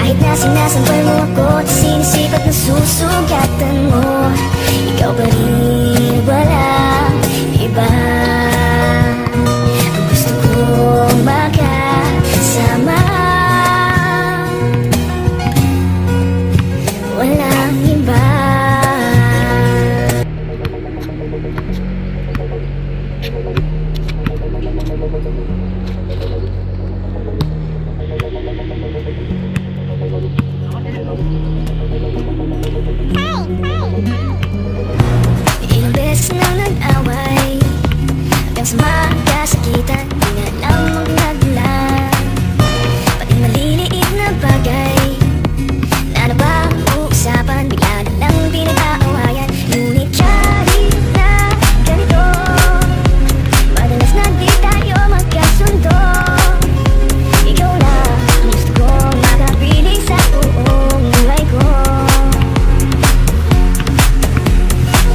Kahit na sinasampal mo ako at sinisipat na susugatan mo, ikaw pa rin, walang iba. Gusto kong makasama, walang iba. Ilang beses nang nag-away hanggang sa magkasakitan, di na lang magladulan. Pati maliliit na bagay na napag-uusapan, bigla na lang pinag-aawayan. Ngunit kahit na ganito, madalas na di tayo magkasundo. Ikaw lang ang gusto kong makapiling sa buong buhay ko.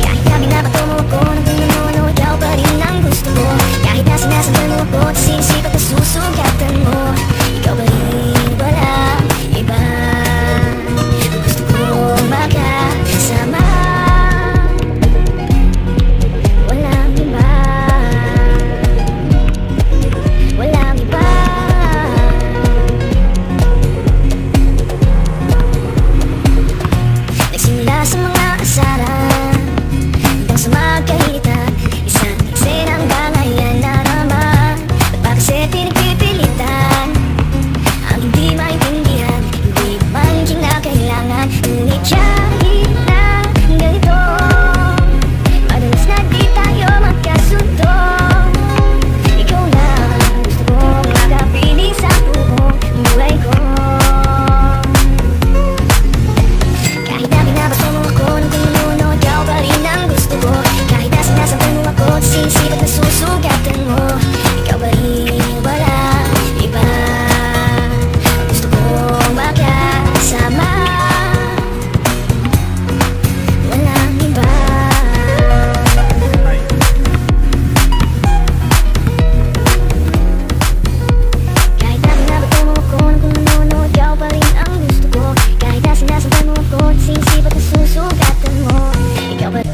Kahit na binabato mo ako ng tunano, ikaw pa rin ang gusto ko. Kahit na sinasambal mo ako at sinisipat na susugatan mo, ikaw pa rin, walang iba. Gusto kong makasama, walang iba, walang iba. Nagsimula sa mga asaran hanggang sa magkahitan, isang eksenang bangayan na naman. Ba't ba kasi pinagpipilitan ang hindi maintindihan, hindi man kinakailangan? Ngunit kahit na ganito, madalas na di tayo magkasundo. Ikaw lang ang gusto kong makapiling sa buong buhay ko. Kahit na binabato mo ako ng tunano, ikaw pa rin ang gusto ko. Kahit na sinasampal mo ako at sinisipat na susugatan mo, ikaw pa rin, walang iba. Gusto kong makasama, walang iba. Kahit na binabato mo ako ng tunano, ikaw pa rin ang gusto ko. Kahit na sinasampal mo ako at sinisipat na susugatan mo, ikaw pa rin.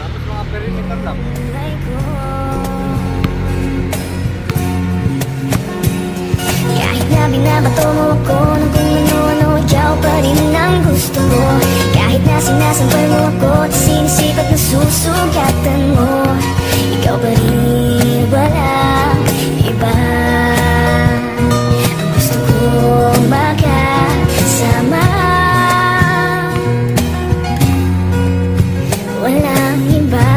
Tapos mga perimeter lang. Buhay ko. Kahit na binabato mo ako ng kung ano-ano, ikaw pa rin ang gusto ko. Kahit na sinasampal mo ako at sinisipat na susugatan mo, ikaw pa rin, walang iba. Gusto kong makasama, walang iba.